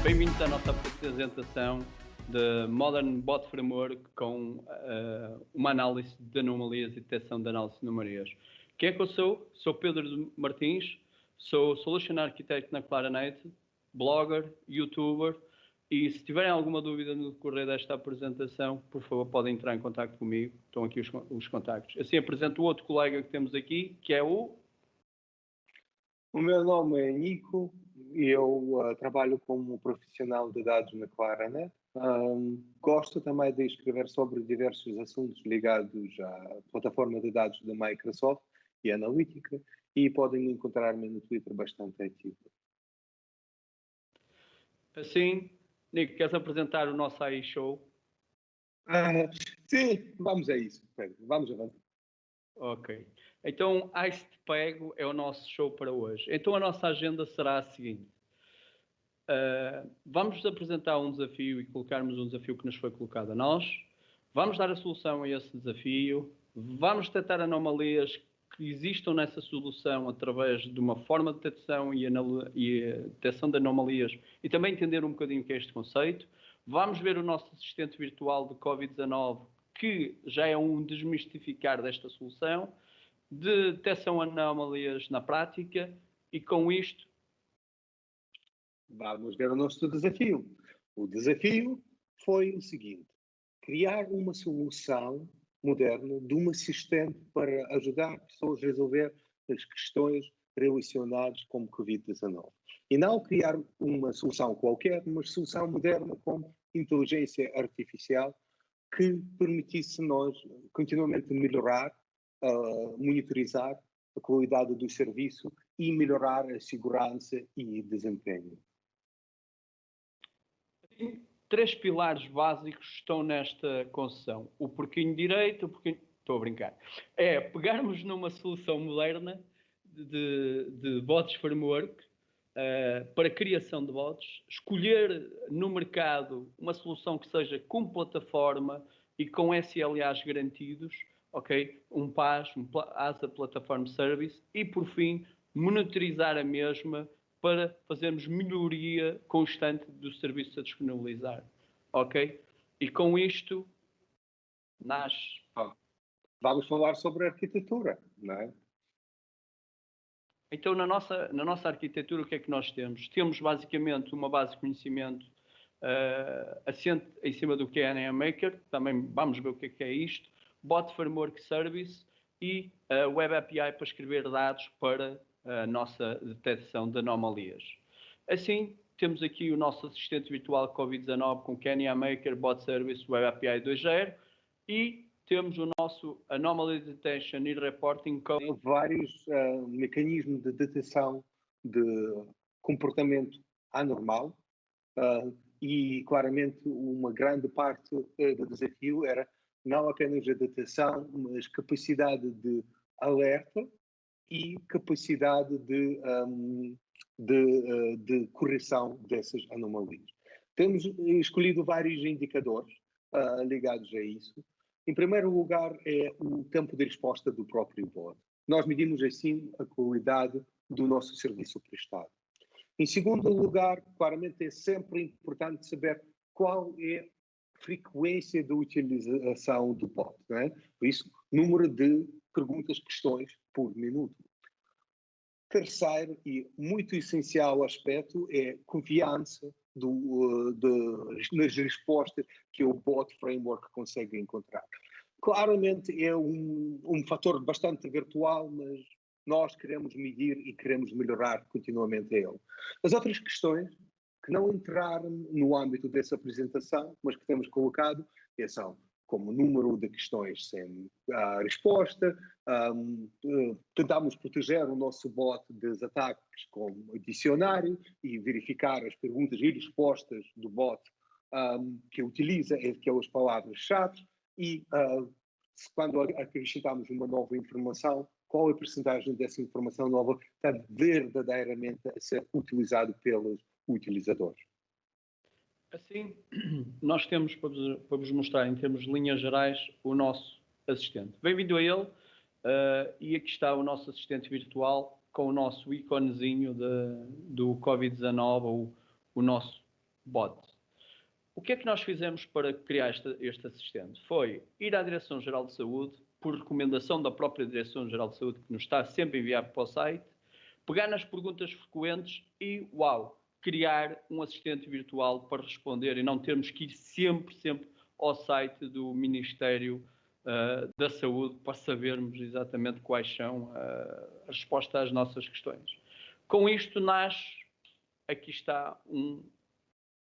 Bem-vindos à nossa apresentação de Modern Bot Framework com uma análise de anomalias e detecção de análise de anomalias. Quem é que eu sou? Sou Pedro Martins, sou Solution Architect na Claranet, blogger, youtuber, e se tiverem alguma dúvida no decorrer desta apresentação, por favor, podem entrar em contato comigo. Estão aqui os contactos. Assim apresento o outro colega que temos aqui, que é o... O meu nome é Nico e eu trabalho como profissional de dados na Claranet. Gosto também de escrever sobre diversos assuntos ligados à plataforma de dados da Microsoft e analítica, e podem encontrar-me no Twitter bastante ativo. Assim, Nico, queres apresentar o nosso AI Show? Sim, vamos a isso, Pedro. Vamos avançar. Ok. Então, Ice de Pego é o nosso show para hoje. Então, a nossa agenda será a seguinte. Vamos apresentar um desafio e colocarmos um desafio que nos foi colocado a nós. Vamos dar a solução a esse desafio. Vamos detectar anomalias que existam nessa solução através de uma forma de detecção e detecção de anomalias e também entender um bocadinho o que é este conceito. Vamos ver o nosso assistente virtual de Covid-19, que já é um desmistificar desta solução, de detecção de anomalias na prática, e com isto vamos ver o nosso desafio. O desafio foi o seguinte: criar uma solução moderna de um assistente para ajudar pessoas a resolver as questões relacionadas com o Covid-19. E não criar uma solução qualquer, uma solução moderna com inteligência artificial que permitisse nós continuamente melhorar, monitorizar a qualidade do serviço e melhorar a segurança e desempenho. Três pilares básicos estão nesta concessão. O porquinho direito, o porquinho... Estou a brincar. É pegarmos numa solução moderna de bots framework para criação de bots, escolher no mercado uma solução que seja com plataforma e com SLAs garantidos, ok? Um PaaS, As a Platform Service, e por fim, monitorizar a mesma para fazermos melhoria constante do serviço a disponibilizar, ok? E com isto, nasce... Vamos falar sobre arquitetura, não é? Então, na nossa arquitetura, o que é que nós temos? Temos basicamente uma base de conhecimento assente em cima do KNN Maker, também vamos ver o que é isto, Bot Framework Service e Web API para escrever dados para a nossa detecção de anomalias. Assim, temos aqui o nosso assistente virtual Covid-19 com KNN Maker, Bot Service, Web API 2.0 e temos o nosso Anomaly Detection e Reporting Code. Vários mecanismos de detecção de comportamento anormal e, claramente, uma grande parte do desafio era não apenas a detecção, mas capacidade de alerta e capacidade de correção dessas anomalias. Temos escolhido vários indicadores ligados a isso. Em primeiro lugar, é o tempo de resposta do próprio bot. Nós medimos assim a qualidade do nosso serviço prestado. Em segundo lugar, claramente é sempre importante saber qual é a frequência de utilização do bot, não é? Por isso, número de perguntas, questões por minuto. Terceiro e muito essencial aspecto é confiança nas respostas que o bot framework consegue encontrar. Claramente é um fator bastante virtual, mas nós queremos medir e queremos melhorar continuamente ele. As outras questões que não entraram no âmbito dessa apresentação, mas que temos colocado, são como número de questões sem resposta, tentamos proteger o nosso bot dos ataques com dicionário e verificar as perguntas e respostas do bot que utiliza aquelas palavras-chave e quando acrescentamos uma nova informação, qual é a percentagem dessa informação nova está verdadeiramente a ser utilizado pelos utilizadores. Assim, nós temos para vos mostrar, em termos de linhas gerais, o nosso assistente. Bem-vindo a ele, e aqui está o nosso assistente virtual com o nosso iconezinho do Covid-19, ou o nosso bot. O que é que nós fizemos para criar este assistente? Foi ir à Direção-Geral de Saúde, por recomendação da própria Direção-Geral de Saúde, que nos está sempre a enviar para o site, pegar nas perguntas frequentes e, criar um assistente virtual para responder e não termos que ir sempre ao site do Ministério da Saúde para sabermos exatamente quais são as respostas às nossas questões. Com isto nasce, aqui está um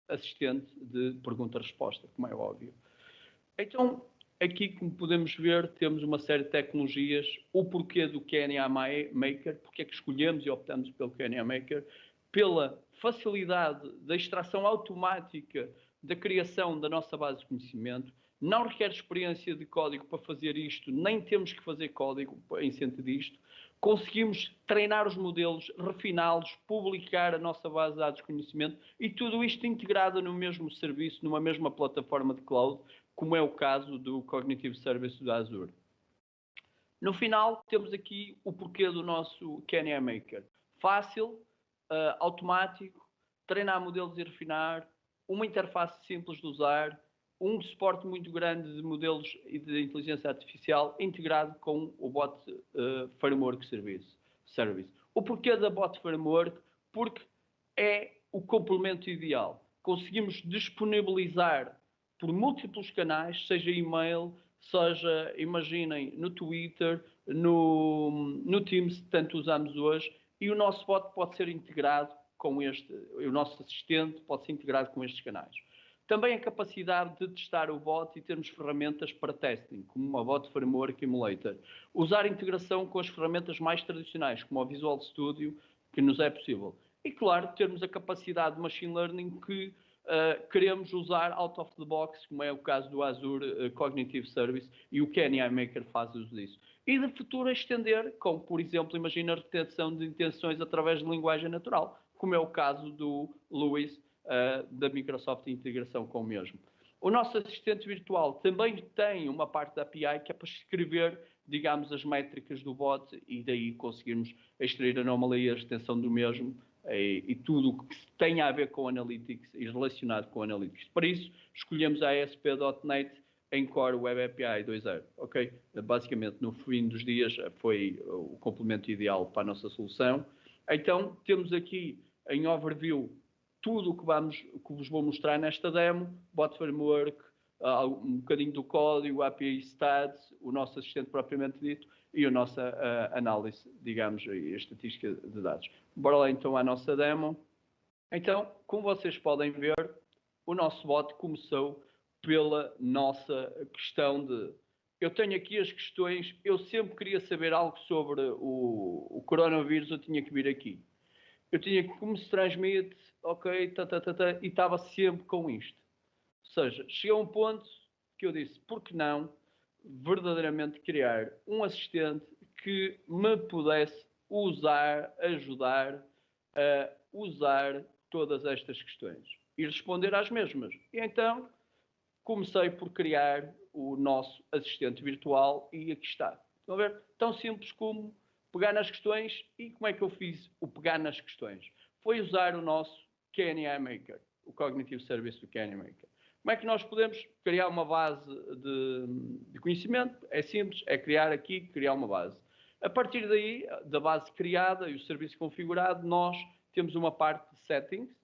assistente de pergunta-resposta, como é óbvio. Então, aqui, como podemos ver, temos uma série de tecnologias. O porquê do KNA Maker, porque é que escolhemos e optamos pelo KNA Maker, pela facilidade da extração automática da criação da nossa base de conhecimento. Não requer experiência de código para fazer isto, nem temos que fazer código em sentido disto. Conseguimos treinar os modelos, refiná-los, publicar a nossa base de dados de conhecimento e tudo isto integrado no mesmo serviço, numa mesma plataforma de cloud, como é o caso do Cognitive Service da Azure. No final, temos aqui o porquê do nosso KNA Maker. Fácil, automático, treinar modelos e refinar, uma interface simples de usar, um suporte muito grande de modelos e de inteligência artificial integrado com o Bot Framework Service. O porquê da Bot Framework? Porque é o complemento ideal. Conseguimos disponibilizar por múltiplos canais, seja e-mail, seja, imaginem, no Twitter, no Teams, tanto usamos hoje, e o nosso bot pode ser integrado com o nosso assistente pode ser integrado com estes canais. Também a capacidade de testar o bot e termos ferramentas para testing, como uma Bot Framework Emulator. Usar integração com as ferramentas mais tradicionais, como o Visual Studio, que nos é possível. E, claro, termos a capacidade de Machine Learning que queremos usar out of the box, como é o caso do Azure Cognitive Service, e o KNA Maker faz uso disso. E de futuro estender, como, por exemplo, imagina a retenção de intenções através de linguagem natural, como é o caso do Luis, da Microsoft integração com o mesmo. O nosso assistente virtual também tem uma parte da API que é para escrever, digamos, as métricas do bot e daí conseguirmos extrair anomalias, extensão do mesmo e tudo o que tenha a ver com Analytics e relacionado com Analytics. Para isso, escolhemos a ASP.NET em Core Web API 2.0, ok? Basicamente, no fim dos dias, foi o complemento ideal para a nossa solução. Então, temos aqui em overview tudo o que vos vou mostrar nesta demo, Bot Framework, um bocadinho do código, API Stats, o nosso assistente propriamente dito e a nossa análise, digamos, e estatística de dados. Bora lá então à nossa demo. Então, como vocês podem ver, o nosso bot começou pela nossa questão de eu tenho aqui as questões, eu sempre queria saber algo sobre o coronavírus, eu tinha que vir aqui. Eu tinha como se transmite, ok, e estava sempre com isto. Ou seja, chegou a um ponto que eu disse, por que não verdadeiramente criar um assistente que me pudesse ajudar a usar todas estas questões e responder às mesmas. E então comecei por criar o nosso assistente virtual e aqui está. Estão a ver? Tão simples como pegar nas questões. E como é que eu fiz o pegar nas questões? Foi usar o nosso KNA Maker, o Cognitive Service do KNA Maker. Como é que nós podemos criar uma base de conhecimento? É simples, é criar uma base. A partir daí, da base criada e o serviço configurado, nós temos uma parte de settings,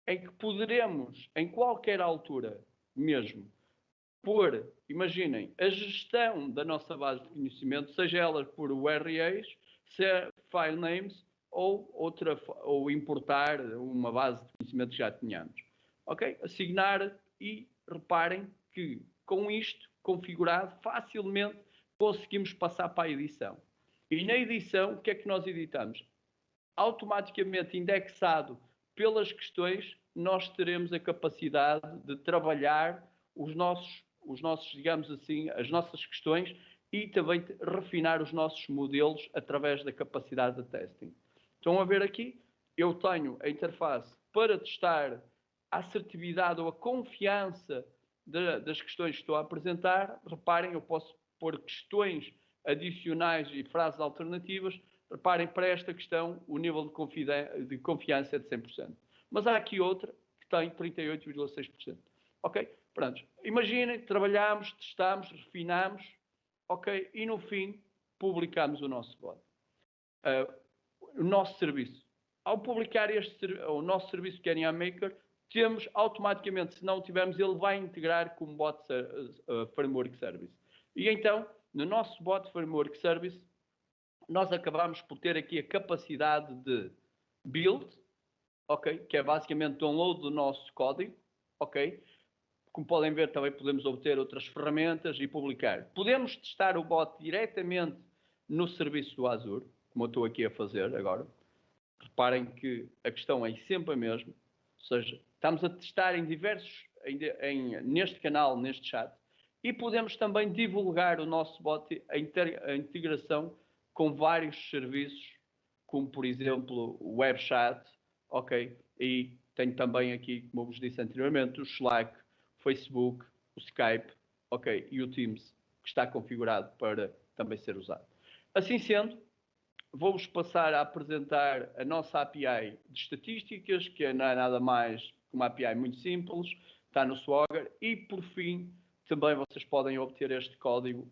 em que poderemos, em qualquer altura mesmo, imaginem, a gestão da nossa base de conhecimento, seja ela por URLs, file names ou importar uma base de conhecimento que já tínhamos. Ok? Assignar e reparem que com isto configurado facilmente conseguimos passar para a edição. E na edição, o que é que nós editamos? Automaticamente indexado pelas questões, nós teremos a capacidade de trabalhar os nossos, digamos assim, as nossas questões e também refinar os nossos modelos através da capacidade de testing. Estão a ver aqui? Eu tenho a interface para testar a assertividade ou a confiança das questões que estou a apresentar. Reparem, eu posso pôr questões adicionais e frases alternativas. Reparem, para esta questão, o nível de confiança é de 100%. Mas há aqui outra, que tem 38,6%. Ok? Pronto. Imaginem, trabalhamos, testamos, refinamos, ok? E no fim, publicamos o nosso bot. O nosso serviço. Ao publicar o nosso serviço Kenya Maker, temos automaticamente, se não o tivermos, ele vai integrar como bot framework service. E então, no nosso bot framework service, nós acabamos por ter aqui a capacidade de build, ok? Que é basicamente download do nosso código, ok? Como podem ver, também podemos obter outras ferramentas e publicar. Podemos testar o bot diretamente no serviço do Azure, como eu estou aqui a fazer agora. Reparem que a questão é sempre a mesma. Ou seja, estamos a testar em diversos, neste canal, neste chat, e podemos também divulgar o nosso bot, a integração com vários serviços, como por exemplo o WebChat, ok? E tenho também aqui, como eu vos disse anteriormente, o Slack, o Facebook, o Skype, ok? E o Teams, que está configurado para também ser usado. Assim sendo, vou-vos passar a apresentar a nossa API de estatísticas, que não é nada mais que uma API muito simples, está no Swagger, e por fim, também vocês podem obter este código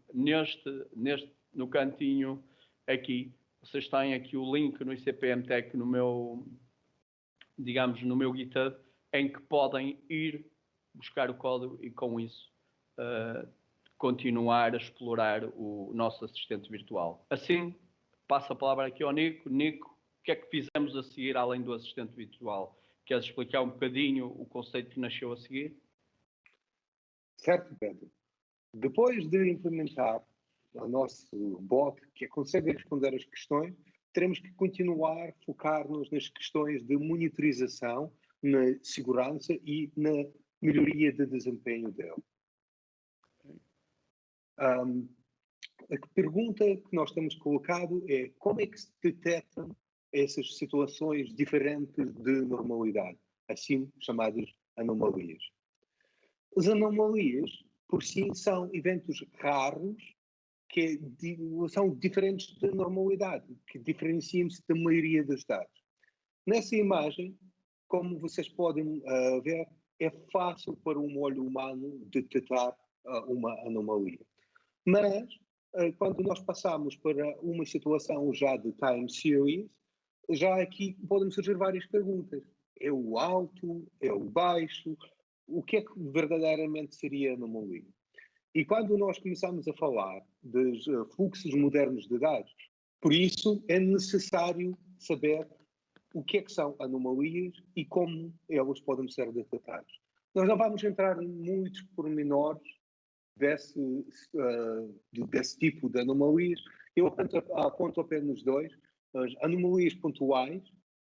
no cantinho aqui. Vocês têm aqui o link no ICPM Tech no meu GitHub, em que podem ir buscar o código e com isso continuar a explorar o nosso assistente virtual. Assim, passo a palavra aqui ao Nico. Nico, o que é que fizemos a seguir além do assistente virtual? Queres explicar um bocadinho o conceito que nasceu a seguir? Certo, Pedro. Depois de implementar o nosso bot, que consegue responder às questões, teremos que continuar a focar-nos nas questões de monitorização, na segurança e na melhoria de desempenho dele. A pergunta que nós temos colocado é como é que se detectam essas situações diferentes de normalidade, assim chamadas anomalias. As anomalias, por si, são eventos raros que são diferentes da normalidade, que diferenciam-se da maioria dos dados. Nessa imagem, como vocês podem ver, é fácil para um olho humano detectar uma anomalia. Mas, quando nós passamos para uma situação já de time series, já aqui podem surgir várias perguntas. É o alto? É o baixo? O que é que verdadeiramente seria anomalia? E quando nós começamos a falar dos fluxos modernos de dados, por isso é necessário saber o que é que são anomalias e como elas podem ser detectadas. Nós não vamos entrar em muitos pormenores desse tipo de anomalias. Eu aponto apenas dois. As anomalias pontuais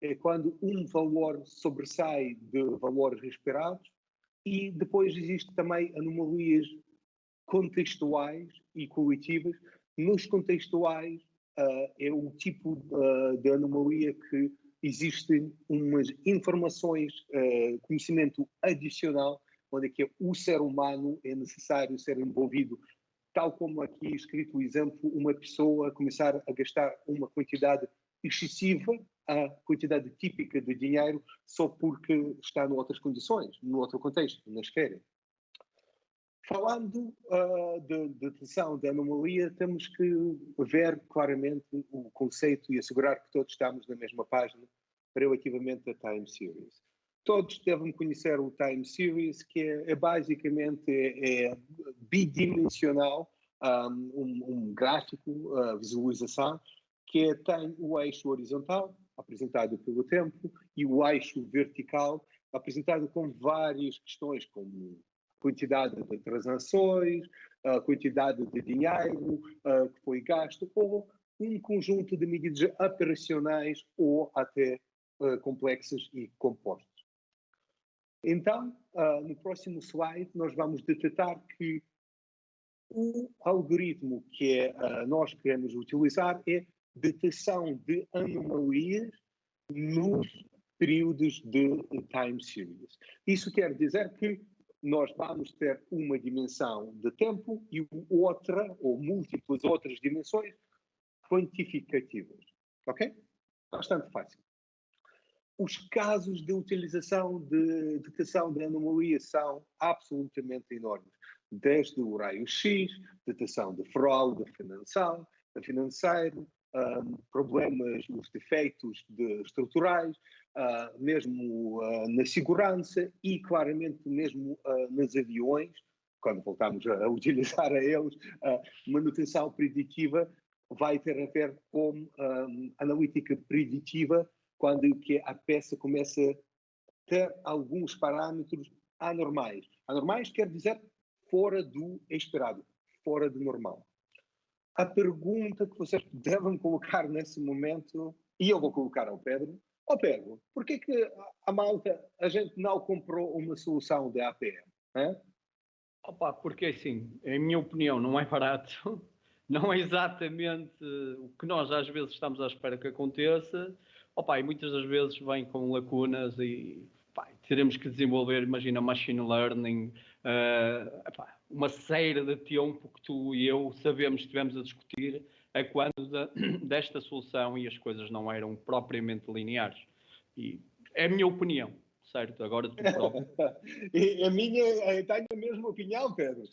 é quando um valor sobressai de valores esperados, e depois existe também anomalias contextuais e coletivas. Nos contextuais é o tipo de anomalia que existem umas informações, conhecimento adicional, onde é que o ser humano é necessário ser envolvido, tal como aqui escrito o exemplo, uma pessoa começar a gastar uma quantidade excessiva, a quantidade típica de dinheiro, só porque está em outras condições, num outro contexto, nas férias. Falando de detecção de anomalia, temos que ver claramente o conceito e assegurar que todos estamos na mesma página relativamente a time series. Todos devem conhecer o time series, que é basicamente bidimensional, um gráfico, visualização, que tem o eixo horizontal, apresentado pelo tempo, e o eixo vertical, apresentado com várias questões, como quantidade de transações, a quantidade de dinheiro que foi gasto, ou um conjunto de medidas operacionais ou até complexas e compostas. Então, no próximo slide, nós vamos detectar que o algoritmo que nós queremos utilizar é detecção de anomalias nos períodos de time series. Isso quer dizer que nós vamos ter uma dimensão de tempo e outra, ou múltiplas outras dimensões quantificativas. Ok? Bastante fácil. os casos de utilização de detecção de anomalia são absolutamente enormes. Desde o raio-x, detecção de fraude financeiro, problemas, os defeitos estruturais, mesmo na segurança e, claramente, mesmo nos aviões, quando voltamos a utilizar a eles, a manutenção preditiva vai ter a ver com analítica preditiva, quando que a peça começa a ter alguns parâmetros anormais. Anormais quer dizer fora do esperado, fora do normal. A pergunta que vocês devem colocar nesse momento, e eu vou colocar ao Pedro, Pedro, por que a gente não comprou uma solução de APM? Opa, porque assim, em minha opinião, não é barato, não é exatamente o que nós às vezes estamos à espera que aconteça, opa, e muitas das vezes vem com lacunas e pá, teremos que desenvolver, imagina, machine learning, uma série de tempo que tu e eu sabemos, estivemos a discutir a quando desta solução e as coisas não eram propriamente lineares. E é a minha opinião. Certo, agora tu próprio. A minha, eu tenho a mesma opinião, Pedro.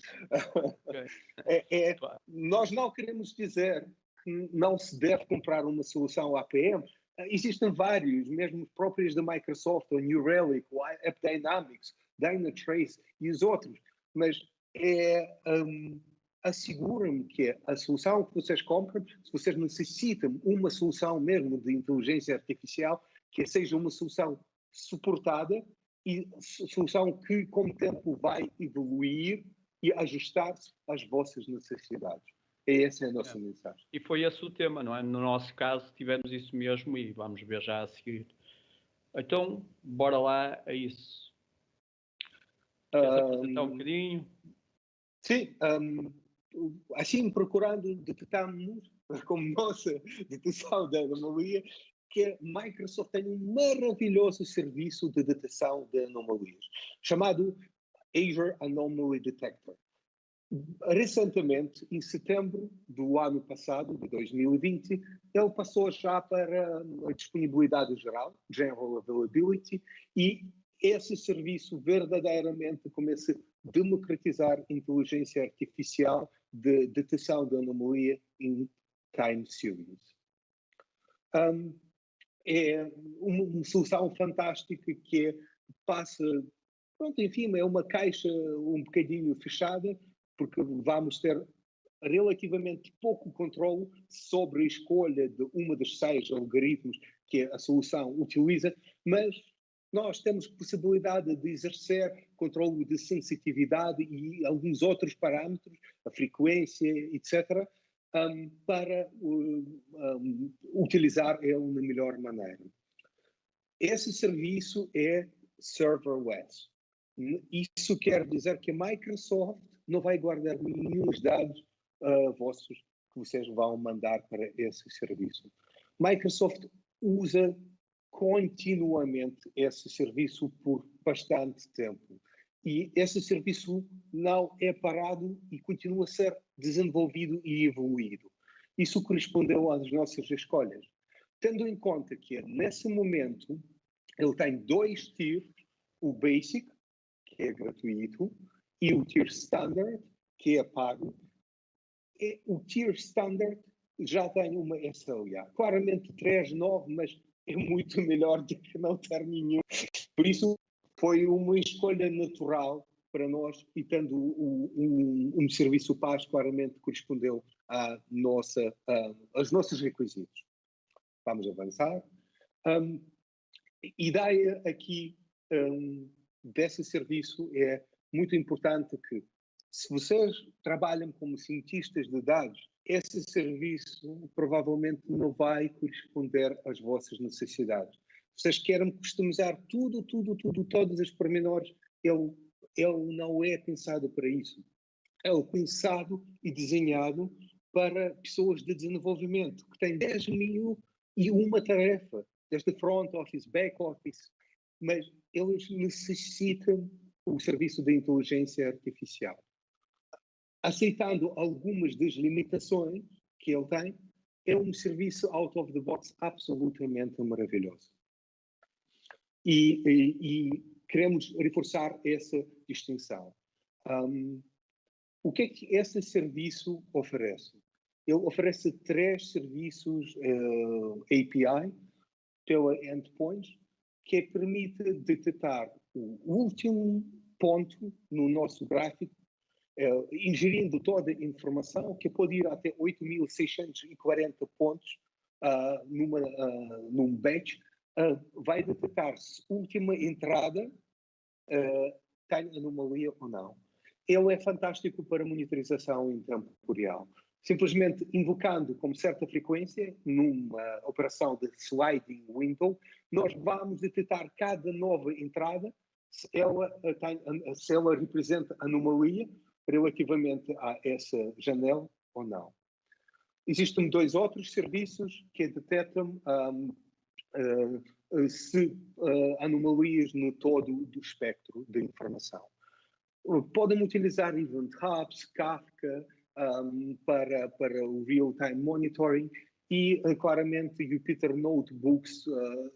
Okay. Nós não queremos dizer que não se deve comprar uma solução APM. Existem vários, mesmo próprios da Microsoft, o New Relic, o AppDynamics, Dynatrace e os outros. Mas assegurem-me que a solução que vocês compram, se vocês necessitam uma solução mesmo de inteligência artificial, que seja uma solução suportada e solução que com o tempo vai evoluir e ajustar-se às vossas necessidades. Essa é a nossa mensagem. E foi esse o tema, não é? No nosso caso tivemos isso mesmo e vamos ver já a seguir. Então, bora lá a isso. Queres apresentar um bocadinho? Sim. Assim, procurando, detectamos como nossa detecção da anomalia que a Microsoft tem um maravilhoso serviço de detecção de anomalias, chamado Azure Anomaly Detector. Recentemente, em setembro do ano passado, de 2020, ele passou já para a disponibilidade geral, General Availability, e esse serviço verdadeiramente começa a democratizar a inteligência artificial de detecção de anomalia em time series. É uma solução fantástica que passa, pronto, enfim, é uma caixa um bocadinho fechada, porque vamos ter relativamente pouco controle sobre a escolha de uma das 6 algoritmos que a solução utiliza, mas nós temos possibilidade de exercer controle de sensitividade e alguns outros parâmetros, a frequência, etc., para utilizar ele na melhor maneira. Esse serviço é serverless. Isso quer dizer que a Microsoft não vai guardar nenhum dados vossos que vocês vão mandar para esse serviço. Microsoft usa continuamente esse serviço por bastante tempo. E esse serviço não é parado e continua a ser desenvolvido e evoluído. Isso correspondeu às nossas escolhas. Tendo em conta que, nesse momento, ele tem 2 tiers, o Basic, que é gratuito, e o Tier Standard, que é pago. E o Tier Standard já tem uma SLA. Claramente 3.9, mas é muito melhor do que não ter nenhum. Por isso, foi uma escolha natural para nós, e tendo um serviço pago, claramente correspondeu aos nossos requisitos. Vamos avançar. A ideia aqui desse serviço é muito importante que, se vocês trabalham como cientistas de dados, esse serviço provavelmente não vai corresponder às vossas necessidades. Vocês querem customizar tudo, todos os pormenores, ele não é pensado para isso. É pensado e desenhado para pessoas de desenvolvimento, que têm 10.001 tarefa, desde front office, back office, mas eles necessitam o serviço de inteligência artificial. Aceitando algumas das limitações que ele tem, é um serviço out of the box absolutamente maravilhoso. e queremos reforçar essa distinção. O que é que esse serviço oferece? Ele oferece 3 serviços API pela endpoint que permite detectar o último ponto no nosso gráfico, ingerindo toda a informação, que pode ir até 8.640 pontos num batch, vai detectar se a última entrada tem anomalia ou não. Ele é fantástico para monitorização em tempo real. Simplesmente invocando com certa frequência, numa operação de sliding window, nós vamos detectar cada nova entrada, se ela representa anomalia relativamente a essa janela ou não. Existem 2 outros serviços que detectam se anomalias no todo do espectro de informação. Podem utilizar Event Hubs, Kafka, para o real-time monitoring e, claramente, Jupyter Notebooks,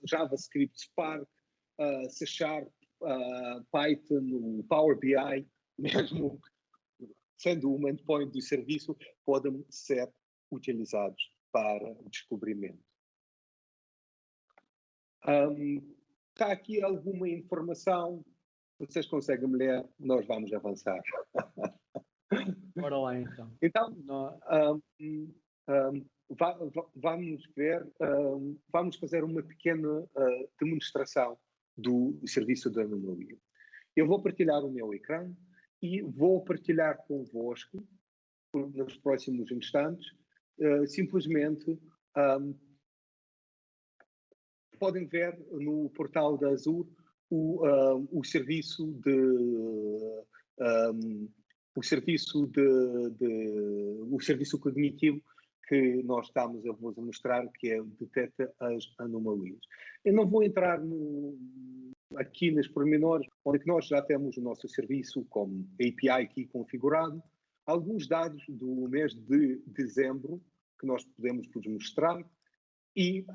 JavaScript, Spark, C Sharp, Python, Power BI, mesmo sendo um endpoint do serviço, podem ser utilizados para descobrimento. Está aqui alguma informação. Vocês conseguem ler? Nós vamos avançar. Bora lá, então. Então, vamos ver, vamos fazer uma pequena demonstração do serviço de anomalia. Eu vou partilhar o meu ecrã e vou partilhar convosco, nos próximos instantes, simplesmente podem ver no portal da Azure o serviço cognitivo que nós estamos a vos mostrar, que é o detecta as anomalias. Eu não vou entrar aqui nos pormenores, onde nós já temos o nosso serviço como API aqui configurado, alguns dados do mês de dezembro que nós podemos vos mostrar, e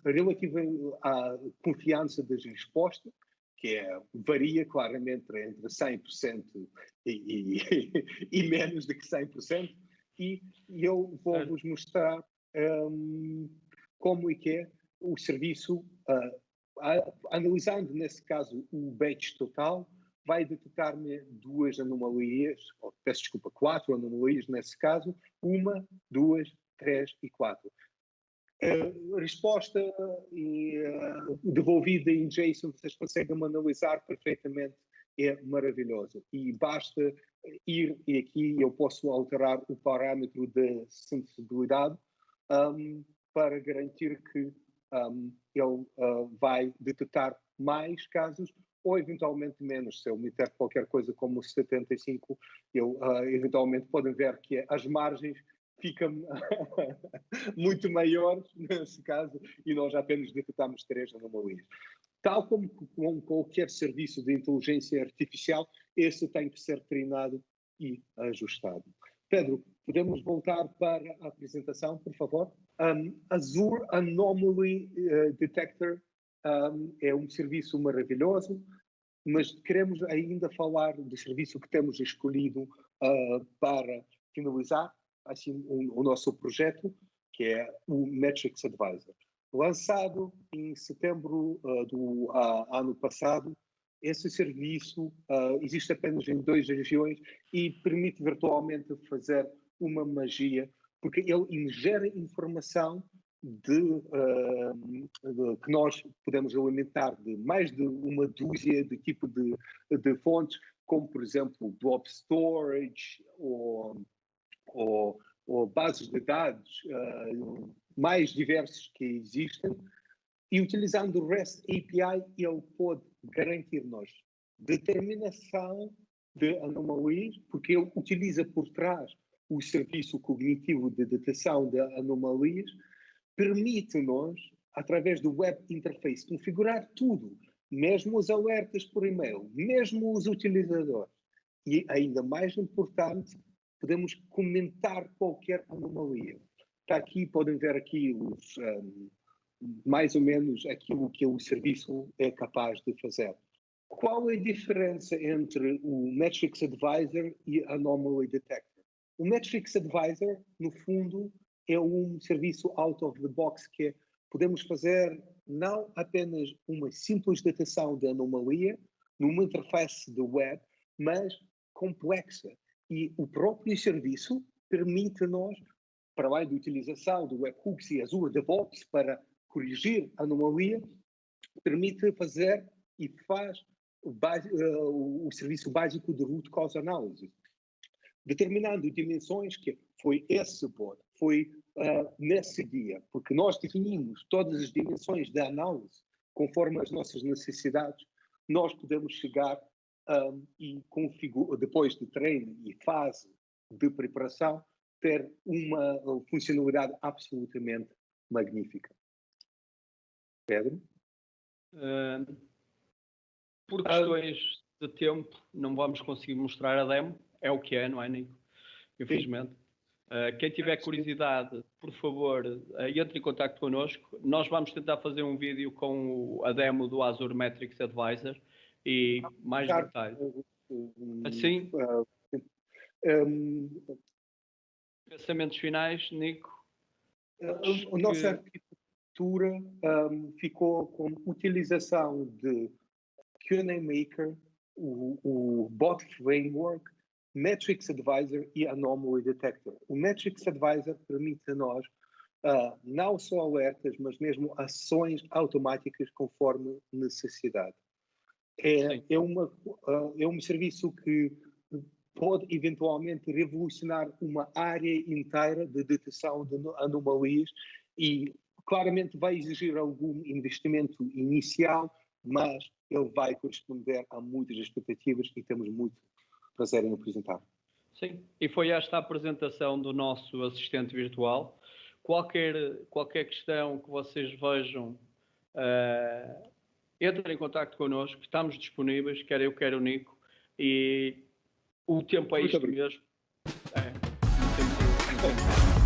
relativo à confiança das respostas, que varia claramente entre 100% e menos de que 100%, e eu vou-vos mostrar como é que é o serviço, analisando nesse caso o batch total, vai detectar-me 2 anomalias, ou peço desculpa, 4 anomalias nesse caso, 1, 2, 3 e 4. A resposta devolvida em JSON, vocês conseguem analisar perfeitamente, é maravilhosa. E basta ir, e aqui eu posso alterar o parâmetro de sensibilidade para garantir que ele vai detectar mais casos ou eventualmente menos. Se eu meter qualquer coisa como 75, eventualmente podem ver que as margens ficam muito maiores nesse caso, e nós apenas detectamos 3 anomalias. Tal como com qualquer serviço de inteligência artificial, esse tem que ser treinado e ajustado. Pedro, podemos voltar para a apresentação, por favor? Azure Anomaly Detector é um serviço maravilhoso, mas queremos ainda falar do serviço que temos escolhido para finalizar assim, o nosso projeto, que é o Metrics Advisor. Lançado em setembro do ano passado, esse serviço existe apenas em 2 regiões e permite virtualmente fazer uma magia, porque ele ingere informação que nós podemos alimentar de mais de uma dúzia de tipos de fontes, como, por exemplo, blob storage ou bases de dados mais diversos que existem, e utilizando o REST API, ele pode garantir-nos determinação de anomalias, porque ele utiliza por trás o serviço cognitivo de detecção de anomalias, permite-nos, através do web interface, configurar tudo, mesmo os alertas por e-mail, mesmo os utilizadores. E ainda mais importante, podemos comentar qualquer anomalia. Está aqui, podem ver aqui mais ou menos aquilo que o serviço é capaz de fazer. Qual é a diferença entre o Metrics Advisor e a Anomaly Detector? O Metrics Advisor, no fundo, é um serviço out of the box que podemos fazer não apenas uma simples detecção de anomalia numa interface de web, mas complexa. E o próprio serviço permite-nos, para além da utilização do webhooks e Azure DevOps para corrigir a anomalia, permite fazer e faz o serviço básico de root cause analysis, determinando dimensões que foi esse bot, foi nesse dia, porque nós definimos todas as dimensões da análise conforme as nossas necessidades, nós podemos chegar e depois de treino e fase de preparação, ter uma funcionalidade absolutamente magnífica. Pedro? Por questões de tempo, não vamos conseguir mostrar a demo. É o que é, não é, Nico? Infelizmente. Quem tiver curiosidade, por favor, entre em contato connosco. Nós vamos tentar fazer um vídeo com a demo do Azure Metrics Advisor e mais detalhes. Assim, pensamentos finais, Nico? A nossa arquitetura ficou com utilização de Q&A Maker, o Bot Framework, Metrics Advisor e Anomaly Detector. O Metrics Advisor permite a nós não só alertas, mas mesmo ações automáticas conforme necessidade. É um serviço que pode eventualmente revolucionar uma área inteira de detecção de anomalias e claramente vai exigir algum investimento inicial, mas ele vai corresponder a muitas expectativas e temos muito prazer em apresentar. Sim, e foi esta a apresentação do nosso assistente virtual. Qualquer questão que vocês vejam, entrem em contato connosco, estamos disponíveis, quer eu, quer o Nico, e o tempo é isto mesmo. O tempo